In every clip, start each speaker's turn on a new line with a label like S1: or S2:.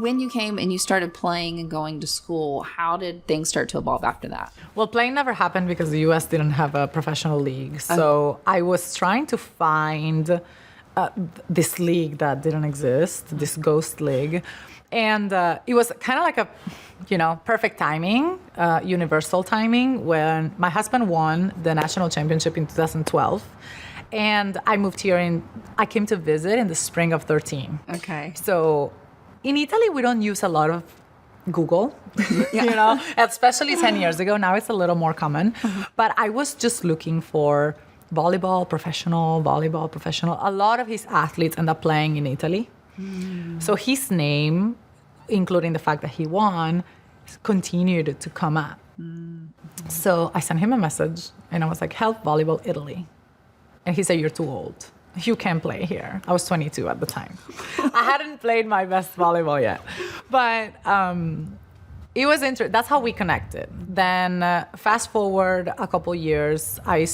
S1: when you came and you started playing and going to school, how did things start to evolve after that?
S2: Well, playing never happened because the U.S. didn't have a professional league. So I was trying to find this league that didn't exist, this ghost league. And it was kind of like a, perfect timing, universal timing, when my husband won the national championship in 2012. And I moved here I came to visit in the spring of 13.
S1: Okay.
S2: So in Italy, we don't use a lot of Google, especially 10 years ago. Now it's a little more common. But I was just looking for volleyball professional. A lot of his athletes end up playing in Italy. So his name, including the fact that he won, continued to come up. So I sent him a message and I was like, help volleyball Italy. And he said, you're too old. You can't play here. I was 22 at the time. I hadn't played my best volleyball yet. But it was interesting. That's how we connected. Then fast forward a couple years, I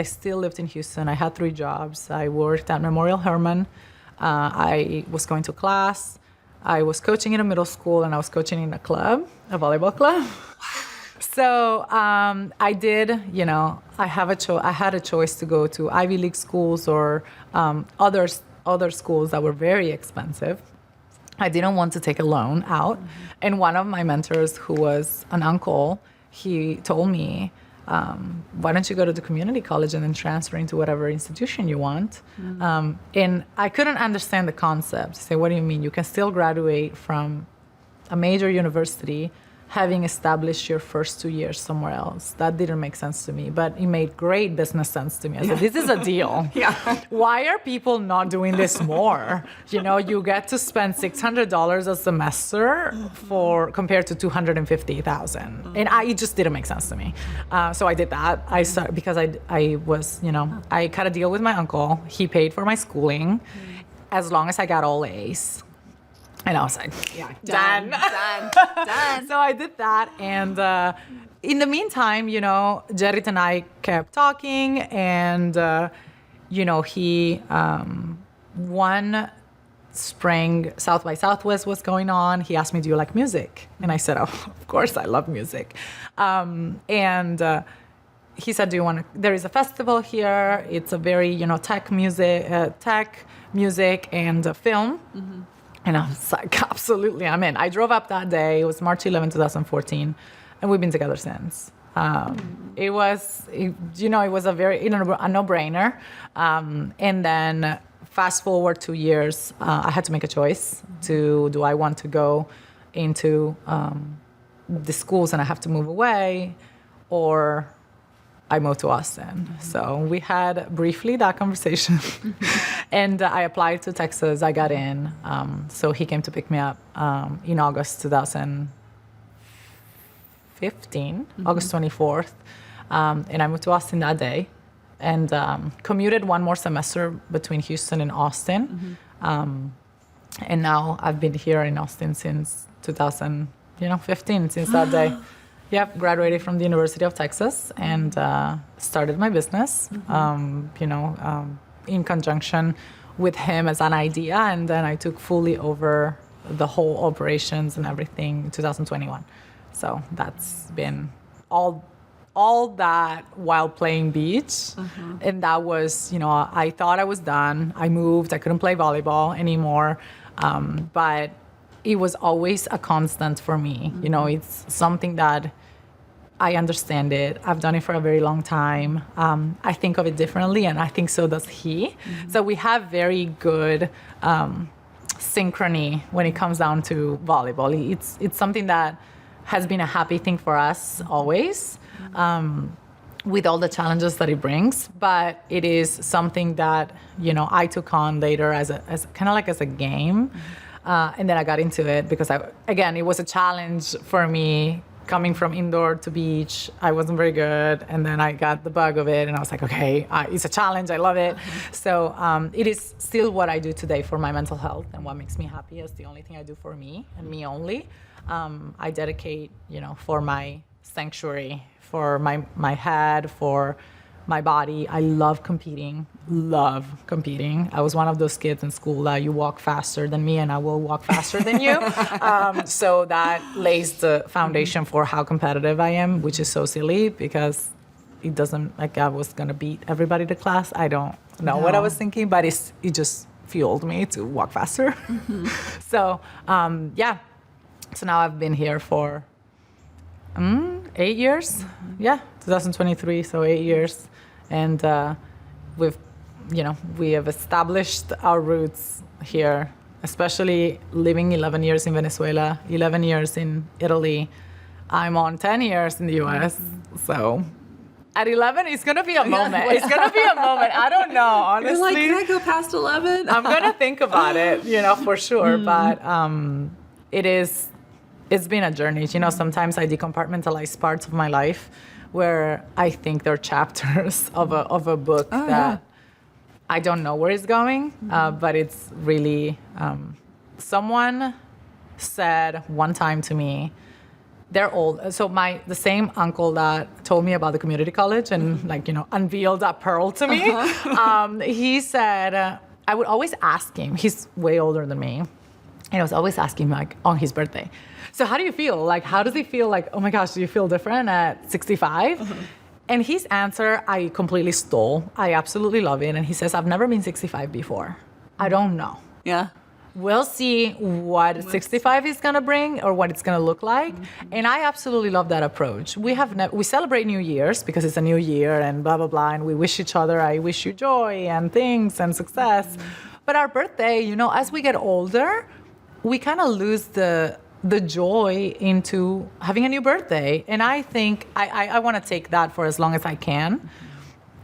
S2: still lived in Houston. I had 3 jobs. I worked at Memorial Hermann. I was going to class. I was coaching in a middle school, and I was coaching in a club, a volleyball club. So I did, I had a choice to go to Ivy League schools or other schools that were very expensive. I didn't want to take a loan out. And one of my mentors, who was an uncle, he told me, why don't you go to the community college and then transfer into whatever institution you want? And I couldn't understand the concept. Say, what do you mean? You can still graduate from a major university having established your first 2 years somewhere else. That didn't make sense to me, but it made great business sense to me. I said, this is a deal. Why are people not doing this more? You get to spend $600 a semester compared to $250,000. And it just didn't make sense to me. So I did that. I started because I was, I cut a deal with my uncle. He paid for my schooling as long as I got all A's. And I was like, done. So I did that. And in the meantime, Jerritt and I kept talking. And, he, one spring, South by Southwest was going on. He asked me, do you like music? And I said, oh, of course I love music. And he said, there is a festival here. It's a very, tech music and film. And I was like, absolutely, I'm in. I drove up that day. It was March 11, 2014. And we've been together since. It was a very, a no-brainer. And then fast forward 2 years, I had to make a choice do I want to go into the schools and I have to move away, or I moved to Austin. So we had briefly that conversation. And I applied to Texas. I got in. So he came to pick me up in August 2015, August 24th. And I moved to Austin that day and commuted one more semester between Houston and Austin. And now I've been here in Austin since 2015, since that day. Yep, graduated from the University of Texas and started my business, in conjunction with him as an idea. And then I took fully over the whole operations and everything in 2021. So that's been all that while playing beach. And that was, I thought I was done. I moved. I couldn't play volleyball anymore. But it was always a constant for me. It's something that I understand it. I've done it for a very long time. I think of it differently, and I think so does he. So we have very good synchrony when it comes down to volleyball. It's something that has been a happy thing for us always, with all the challenges that it brings. But it is something that I took on later as kind of like as a game. And then I got into it because it was a challenge for me coming from indoor to beach. I wasn't very good. And then I got the bug of it and I was like, okay, it's a challenge. I love it. So it is still what I do today for my mental health and what makes me happy. It's the only thing I do for me and me only. I dedicate, for my sanctuary, for my head, for my body. I love competing. I was one of those kids in school that you walk faster than me and I will walk faster than you. So that lays the foundation for how competitive I am, which is so silly because it doesn't, like I was going to beat everybody to class. I don't know what I was thinking, but it just fueled me to walk faster. Mm-hmm. So, So now I've been here for 8 years. Mm-hmm. Yeah, 2023, so 8 years. And we have established our roots here, especially living 11 years in Venezuela, 11 years in Italy. I'm on 10 years in the US. Mm-hmm. So at 11, it's going to be a moment. It's going to be a moment. I don't know, honestly.
S1: You're like, can I go past 11?
S2: I'm going to think about it, for sure. But it's been a journey. Sometimes I decompartmentalize parts of my life where I think they're chapters of a book that I don't know where it's going, but it's really, someone said one time to me, they're old. So the same uncle that told me about the community college and unveiled that pearl to me, he said, I would always ask him, he's way older than me, and I was always asking him on his birthday, so how do you feel? How does he feel? Oh my gosh, do you feel different at 65? Uh-huh. And his answer, I completely stole. I absolutely love it. And he says, I've never been 65 before. I don't know.
S1: Yeah.
S2: We'll see what 65 is going to bring or what it's going to look like. Mm-hmm. And I absolutely love that approach. We celebrate New Year's because it's a new year and blah, blah, blah. And we wish each other, I wish you joy and things and success. Mm-hmm. But our birthday, as we get older, we kind of lose the joy into having a new birthday. And I think I want to take that for as long as I can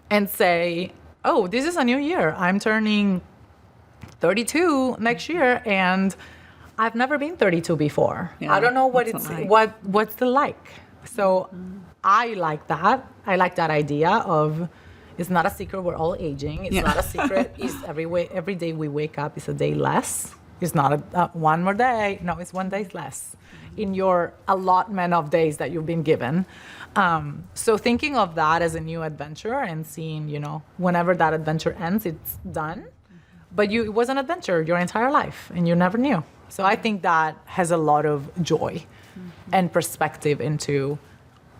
S2: and say, oh, this is a new year. I'm turning 32 next year, and I've never been 32 before. Yeah, I don't know what's the like. So I like that. I like that idea of it's not a secret we're all aging. It's not a secret. It's every day we wake up is a day less. It's not one more day. No, it's one day less in your allotment of days that you've been given. So thinking of that as a new adventure and seeing, whenever that adventure ends, it's done. But it was an adventure your entire life, and you never knew. So I think that has a lot of joy and perspective into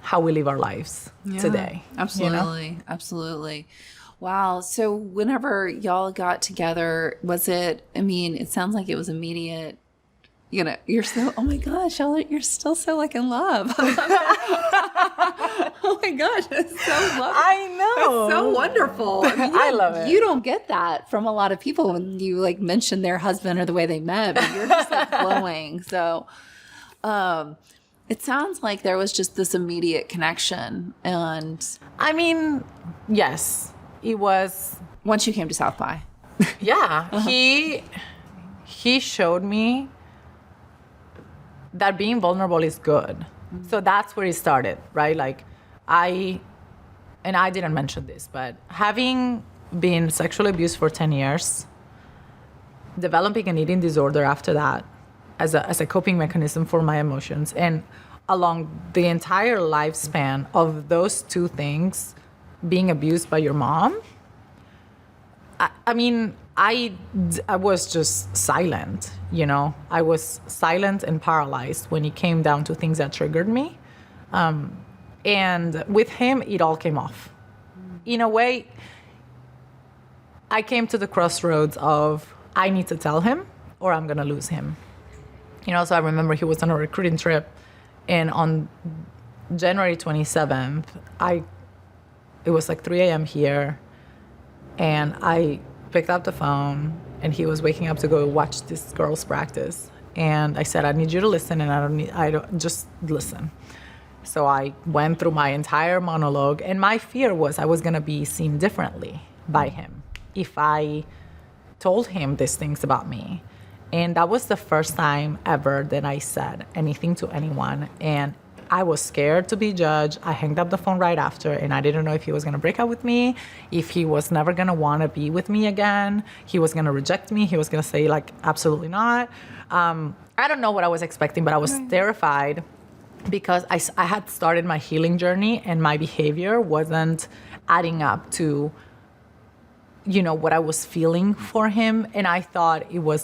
S2: how we live our lives today.
S1: Absolutely. Absolutely. Wow. So whenever y'all got together, it sounds like it was immediate. You're so, oh my gosh, you're still so in love. Oh my gosh, it's so lovely.
S2: I know.
S1: It's so wonderful.
S2: I love it.
S1: You don't get that from a lot of people when you mention their husband or the way they met, but you're just glowing. So, it sounds like there was just this immediate connection. And
S2: yes. It was
S1: once you came to South by.
S2: Yeah, he showed me that being vulnerable is good. Mm-hmm. So that's where it started, right? I didn't mention this, but having been sexually abused for 10 years, developing an eating disorder after that as a coping mechanism for my emotions, and along the entire lifespan of those two things, being abused by your mom, I was just silent, I was silent and paralyzed when it came down to things that triggered me. And with him, it all came off. In a way, I came to the crossroads of, I need to tell him or I'm going to lose him. So I remember he was on a recruiting trip, and on January 27th, it was 3 a.m. here, and I picked up the phone, and he was waking up to go watch this girls practice. And I said, I need you to listen, and I don't just listen. So I went through my entire monologue, and my fear was I was going to be seen differently by him if I told him these things about me. And that was the first time ever that I said anything to anyone. And I was scared to be judged. I hung up the phone right after, and I didn't know if he was going to break up with me, if he was never going to want to be with me again, he was going to reject me, he was going to say, absolutely not. I don't know what I was expecting, but I was terrified because I had started my healing journey, and my behavior wasn't adding up to, what I was feeling for him. And I thought it was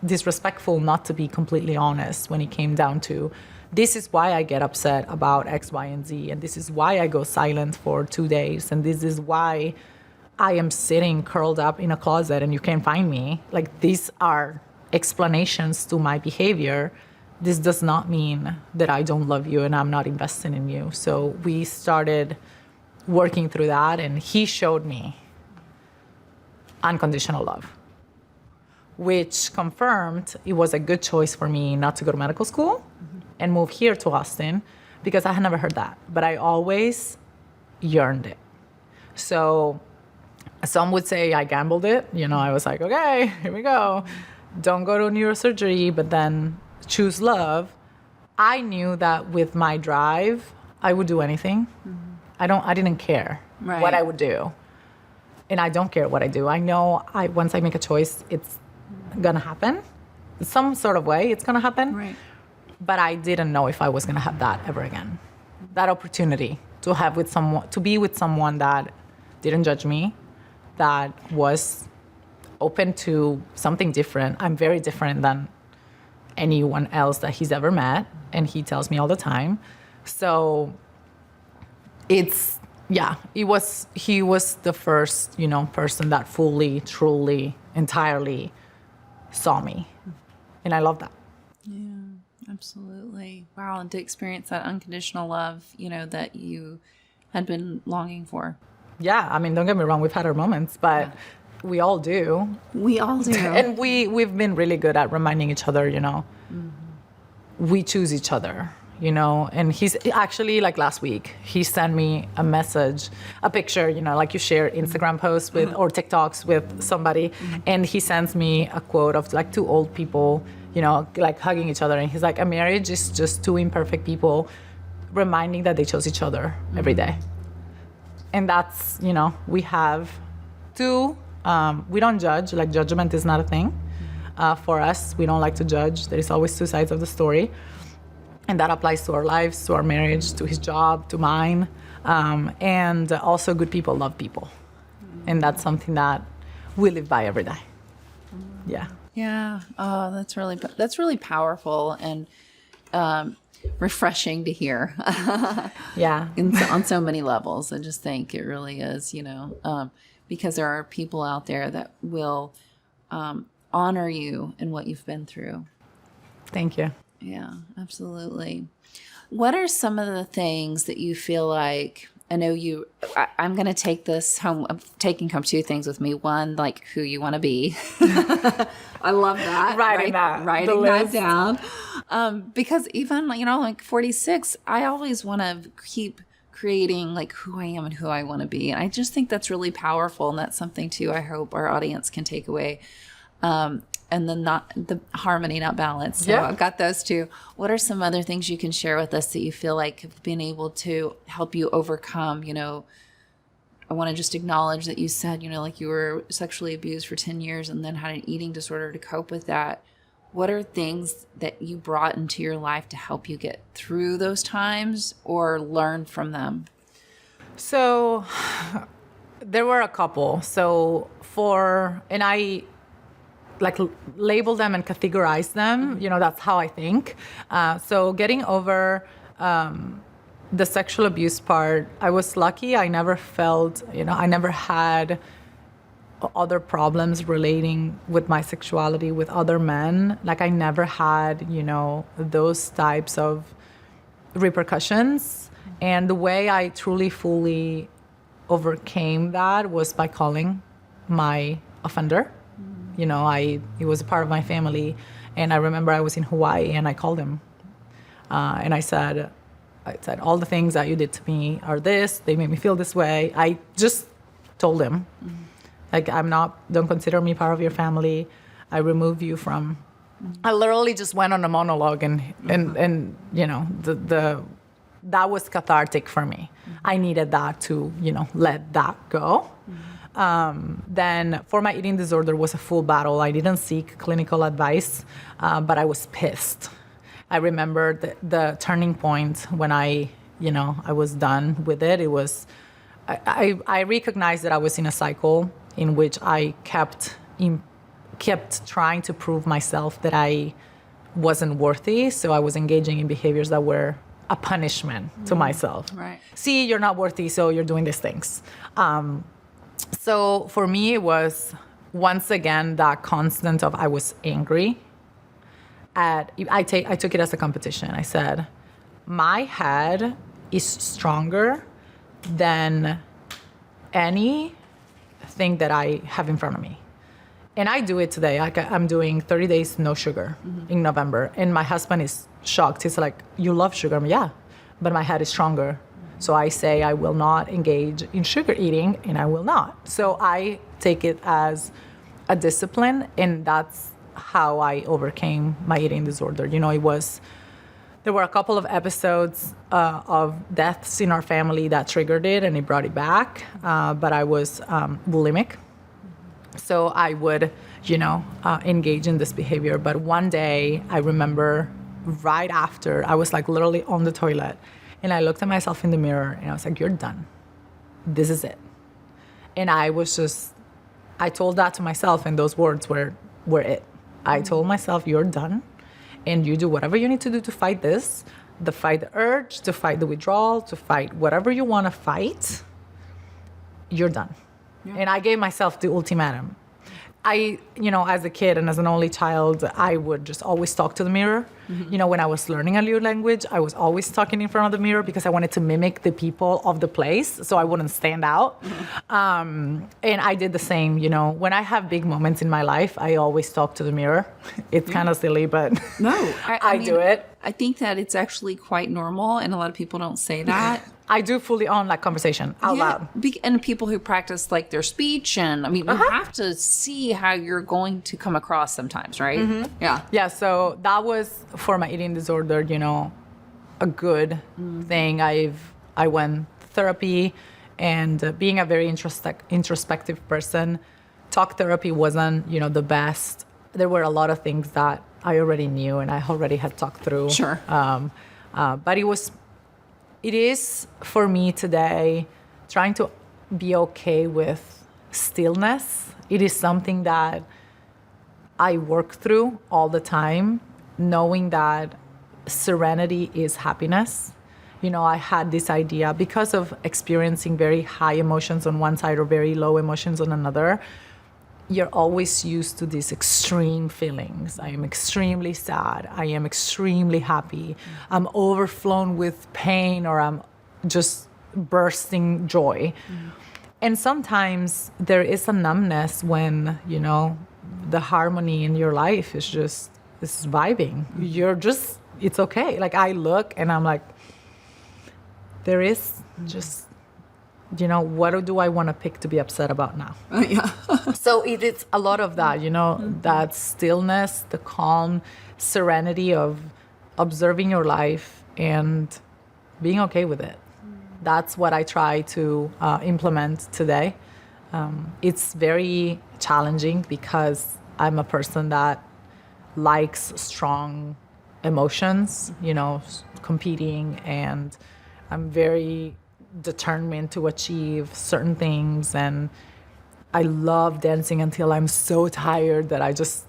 S2: disrespectful not to be completely honest when it came down to, this is why I get upset about X, Y, and Z. And this is why I go silent for 2 days. And this is why I am sitting curled up in a closet and you can't find me. Like, these are explanations to my behavior. This does not mean that I don't love you and I'm not invested in you. So we started working through that, and he showed me unconditional love, which confirmed it was a good choice for me not to go to medical school and move here to Austin, because I had never heard that, but I always yearned it. So some would say I gambled it. I was like, okay, here we go. Don't go to neurosurgery, but then choose love. I knew that with my drive, I would do anything. I didn't care what I would do. And I don't care what I do. I know once I make a choice, it's gonna happen. Some sort of way, it's gonna happen.
S1: Right.
S2: But I didn't know if I was gonna have that ever again. That opportunity to be with someone that didn't judge me, that was open to something different. I'm very different than anyone else that he's ever met, and he tells me all the time. So he was the first, person that fully, truly, entirely saw me. And I love that.
S1: Yeah, absolutely. Wow. And to experience that unconditional love, that you had been longing for.
S2: Yeah. I mean, don't get me wrong. We've had our moments, but we all do.
S1: We all do.
S2: And we've been really good at reminding each other, we choose each other. And he's actually, like last week, he sent me a picture, like you share Instagram posts with or TikToks with somebody, and he sends me a quote of like two old people, like hugging each other, and he's like, a marriage is just two imperfect people reminding that they chose each other every day. And that's, we have to, we don't judge, like judgment is not a thing. For us, we don't like to judge. There is always two sides of the story. And that applies to our lives, to our marriage, to his job, to mine. And also good people love people. And that's something that we live by every day. Yeah.
S1: Yeah. Oh, that's really powerful and refreshing to hear.
S2: Yeah.
S1: On so many levels. I just think it really is, because there are people out there that will honor you and what you've been through.
S2: Thank you.
S1: Yeah, absolutely. What are some of the things that you feel like, I'm going to take this home, taking home two things with me. One, like who you want to be. I love that. Writing that down. Because even, like 46, I always want to keep creating like who I am and who I want to be. And I just think that's really powerful. And that's something too, I hope our audience can take away. And then not the harmony, not balance. So I've got those two. What are some other things you can share with us that you feel like have been able to help you overcome? I want to just acknowledge that you said, like you were sexually abused for 10 years and then had an eating disorder to cope with that. What are things that you brought into your life to help you get through those times or learn from them?
S2: So there were a couple. I like label them and categorize them. That's how I think. So getting over the sexual abuse part, I was lucky. I never felt, I never had other problems relating with my sexuality with other men. Like I never had, those types of repercussions. And the way I truly, fully overcame that was by calling my offender. He was a part of my family, and I remember I was in Hawaii and I called him, and I said, all the things that you did to me are this. They made me feel this way. I just told him, like, don't consider me part of your family. I remove you from. I literally just went on a monologue, and that was cathartic for me. I needed that to let that go. Then for my eating disorder was a full battle. I didn't seek clinical advice, but I was pissed. I remember the turning point when I was done with it. It was I recognized that I was in a cycle in which I kept trying to prove myself that I wasn't worthy. So I was engaging in behaviors that were a punishment to myself.
S1: Right.
S2: See, you're not worthy, so you're doing these things. So for me, it was once again that constant of I was angry. I took it as a competition. I said, my head is stronger than anything that I have in front of me. And I do it today. I'm doing 30 days no sugar in November. And my husband is shocked. He's like, you love sugar? I'm, yeah, but my head is stronger. So I say I will not engage in sugar eating, and I will not. So I take it as a discipline, and that's how I overcame my eating disorder. You know, there were a couple of episodes of deaths in our family that triggered it, and it brought it back. But I was bulimic. So I would, engage in this behavior. But one day I remember right after, I was like literally on the toilet, and I looked at myself in the mirror and I was like, you're done. This is it. And I told that to myself, and those words were it. I told myself, you're done, and you do whatever you need to do to fight this, to fight the urge, to fight the withdrawal, to fight whatever you want to fight. You're done. Yeah. And I gave myself the ultimatum. As a kid and as an only child, I would just always talk to the mirror. Mm-hmm. When I was learning a new language, I was always talking in front of the mirror because I wanted to mimic the people of the place so I wouldn't stand out. Mm-hmm. And I did the same, when I have big moments in my life, I always talk to the mirror. It's kind of silly, but
S1: no,
S2: I do it.
S1: I think that it's actually quite normal, and a lot of people don't say that.
S2: I do fully own that conversation out loud.
S1: And people who practice like their speech, and you have to see how you're going to come across sometimes, right? Mm-hmm. Yeah.
S2: Yeah. So that was for my eating disorder, a good thing. I went therapy, and being a very introspective person, talk therapy wasn't, the best. There were a lot of things that I already knew and I already had talked through.
S1: Sure.
S2: But it is for me today trying to be okay with stillness. It is something that I work through all the time, knowing that serenity is happiness. I had this idea because of experiencing very high emotions on one side or very low emotions on another. You're always used to these extreme feelings. I am extremely sad. I am extremely happy. I'm overflown with pain, or I'm just bursting joy. Mm. And sometimes there is a numbness when, the harmony in your life is just vibing. It's okay. Like I look and I'm like, there is just, what do I want to pick to be upset about now?
S1: Yeah.
S2: So it's a lot of that, that stillness, the calm serenity of observing your life and being okay with it. That's what I try to implement today. It's very challenging because I'm a person that likes strong emotions, competing, and I'm very determined to achieve certain things, and I love dancing until I'm so tired that I just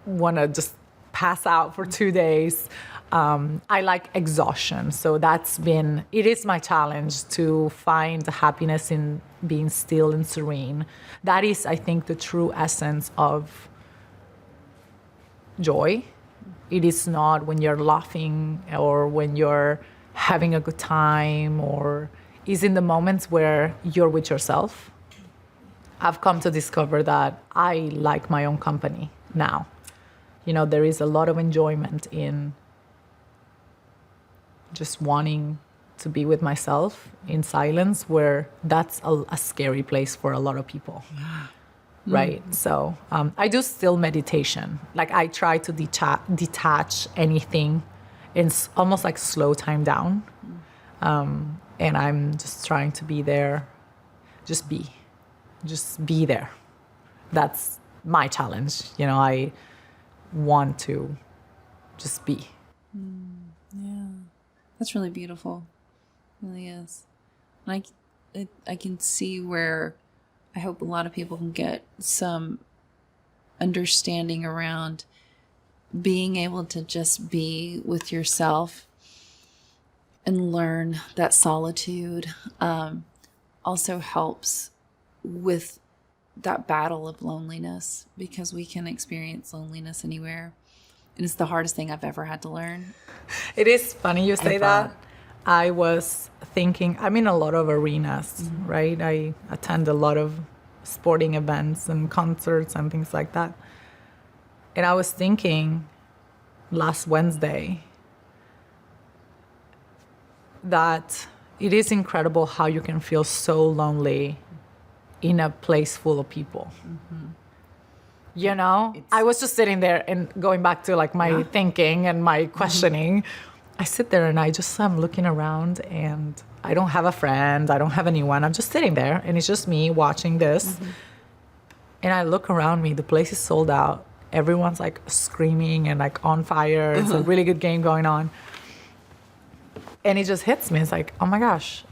S2: want to just pass out for 2 days. I like exhaustion, so it is my challenge to find happiness in being still and serene. That is, I think, the true essence of joy. It is not when you're laughing or when you're having a good time, or is in the moments where you're with yourself. I've come to discover that I like my own company now. There is a lot of enjoyment in just wanting to be with myself in silence, where that's a scary place for a lot of people. Right? So I do still meditation. Like I try to detach anything and almost like slow time down. And I'm just trying to be there. Just be there. That's my challenge. I want to just be.
S1: Yeah. That's really beautiful. It really is. And I can see where I hope a lot of people can get some understanding around being able to just be with yourself and learn that solitude also helps with that battle of loneliness, because we can experience loneliness anywhere. And it's the hardest thing I've ever had to learn.
S2: It is funny you say that. I was thinking, I'm in a lot of arenas, right? I attend a lot of sporting events and concerts and things like that. And I was thinking last Wednesday that it is incredible how you can feel so lonely in a place full of people. You know, I was just sitting there and going back to like my thinking and my questioning. I sit there and I'm looking around and I don't have a friend. I don't have anyone. I'm just sitting there and it's just me watching this. And I look around me, the place is sold out. Everyone's like screaming and like on fire. It's a really good game going on. And it just hits me. It's like, oh my gosh,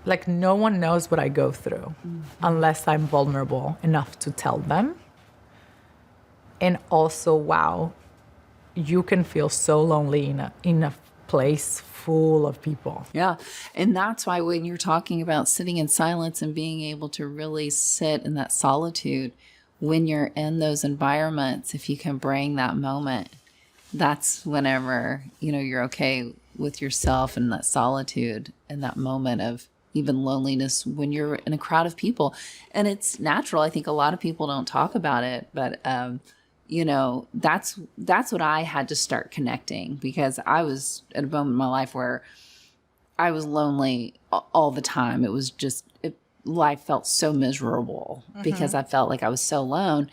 S2: like no one knows what I go through unless I'm vulnerable enough to tell them. And also, wow, you can feel so lonely in a place full of people.
S1: Yeah. And that's why when you're talking about sitting in silence and being able to really sit in that solitude, when you're in those environments, if you can bring that moment, that's whenever, you're okay with yourself and that solitude and that moment of even loneliness when you're in a crowd of people. And it's natural. I think a lot of people don't talk about it, but, that's what I had to start connecting, because I was at a moment in my life where I was lonely all the time. It was just, life felt so miserable because I felt like I was so alone.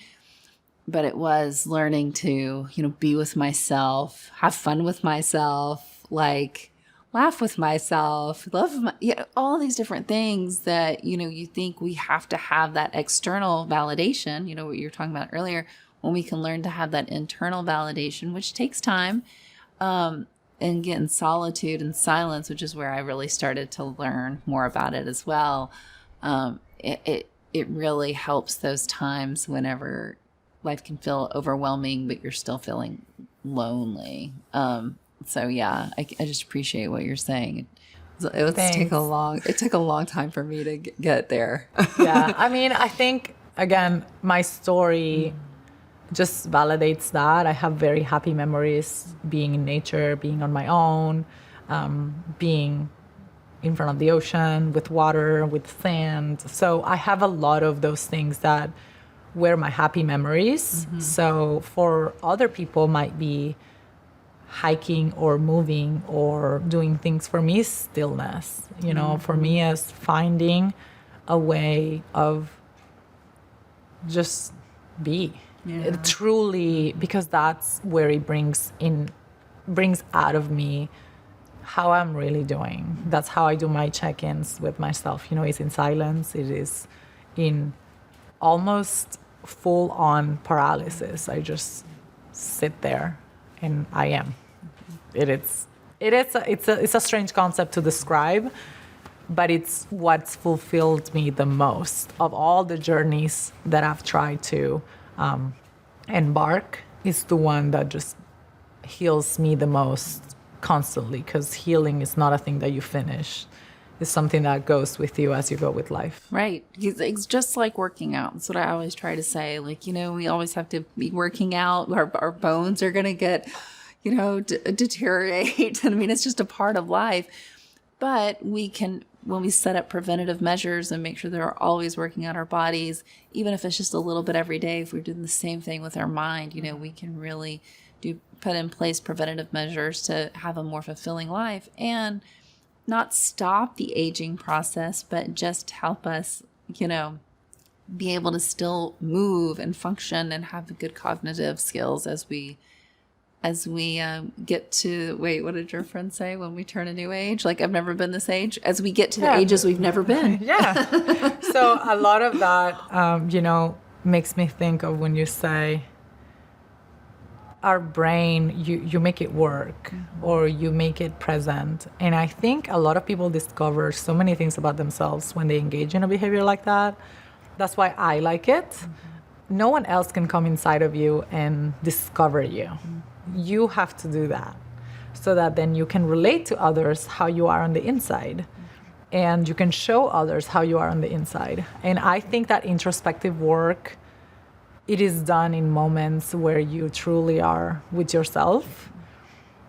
S1: But it was learning to, be with myself, have fun with myself, like laugh with myself, love all these different things that, you think we have to have that external validation, what you were talking about earlier, when we can learn to have that internal validation, which takes time, and get in solitude and silence, which is where I really started to learn more about it as well. It really helps those times whenever life can feel overwhelming, but you're still feeling lonely. So yeah, I just appreciate what you're saying. It took a long time for me to get there.
S2: Yeah. I mean, I think, again, my story just validates that. I have very happy memories being in nature, being on my own, being in front of the ocean with water, with sand. So I have a lot of those things that were my happy memories. So for other people might be hiking or moving or doing things. For me, stillness, for me is finding a way of just be. It truly, because that's where it brings out of me how I'm really doing. That's how I do my check-ins with myself. It's in silence. It is in almost full-on paralysis. I just sit there and I am. It's a strange concept to describe, but it's what's fulfilled me the most of all the journeys that I've tried to embark. Is the one that just heals me the most constantly, because healing is not a thing that you finish. It's something that goes with you as you go with life.
S1: Right. It's just like working out. That's what I always try to say. Like, we always have to be working out. Our bones are going to get, deteriorate. I mean, it's just a part of life. But we can, when we set up preventative measures and make sure they're always working out our bodies, even if it's just a little bit every day, if we're doing the same thing with our mind, we can really put in place preventative measures to have a more fulfilling life and not stop the aging process, but just help us, be able to still move and function and have good cognitive skills as we get to, what did your friend say, when we turn a new age? Like, I've never been this age. As we get to the ages we've never been.
S2: Yeah. So a lot of that, makes me think of when you say, our brain, you make it work or you make it present. And I think a lot of people discover so many things about themselves when they engage in a behavior like that. That's why I like it. No one else can come inside of you and discover you. You have to do that so that then you can relate to others how you are on the inside. And you can show others how you are on the inside. And I think that introspective work, it is done in moments where you truly are with yourself,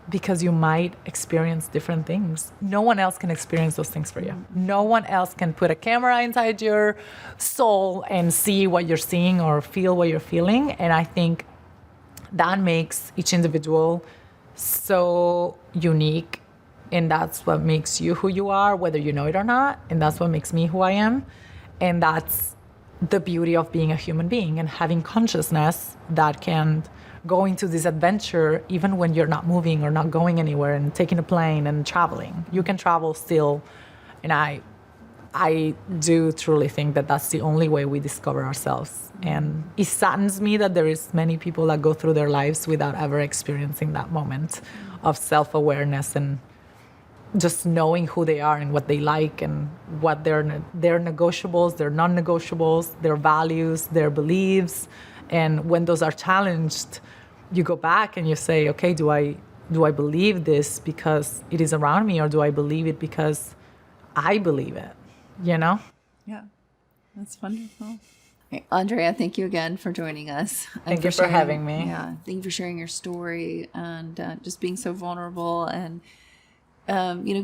S2: because you might experience different things. No one else can experience those things for you. No one else can put a camera inside your soul and see what you're seeing or feel what you're feeling. And I think that makes each individual so unique. And that's what makes you who you are, whether you know it or not. And that's what makes me who I am. And that's the beauty of being a human being and having consciousness that can go into this adventure even when you're not moving or not going anywhere and taking a plane and traveling. You can travel still. And I do truly think that that's the only way we discover ourselves. And it saddens me that there is many people that go through their lives without ever experiencing that moment of self-awareness and just knowing who they are and what they like and what their negotiables, their non-negotiables, their values, their beliefs. And when those are challenged, you go back and you say, okay, do I believe this because it is around me, or do I believe it because I believe it? You know?
S1: Yeah, that's wonderful. Okay, Andrea, thank you again for joining us.
S2: Thank you for having me.
S1: Yeah, thank you for sharing your story and just being so vulnerable and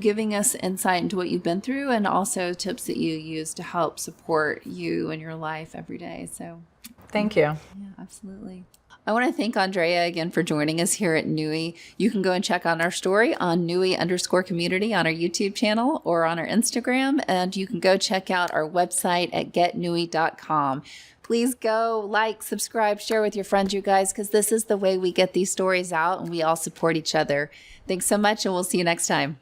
S1: giving us insight into what you've been through and also tips that you use to help support you in your life every day. So
S2: thank you.
S1: Yeah, absolutely. I want to thank Andrea again for joining us here at NUI. You can go and check out our story on NUI_community on our YouTube channel or on our Instagram. And you can go check out our website at getnui.com. Please go like, subscribe, share with your friends, you guys, because this is the way we get these stories out and we all support each other. Thanks so much, and we'll see you next time.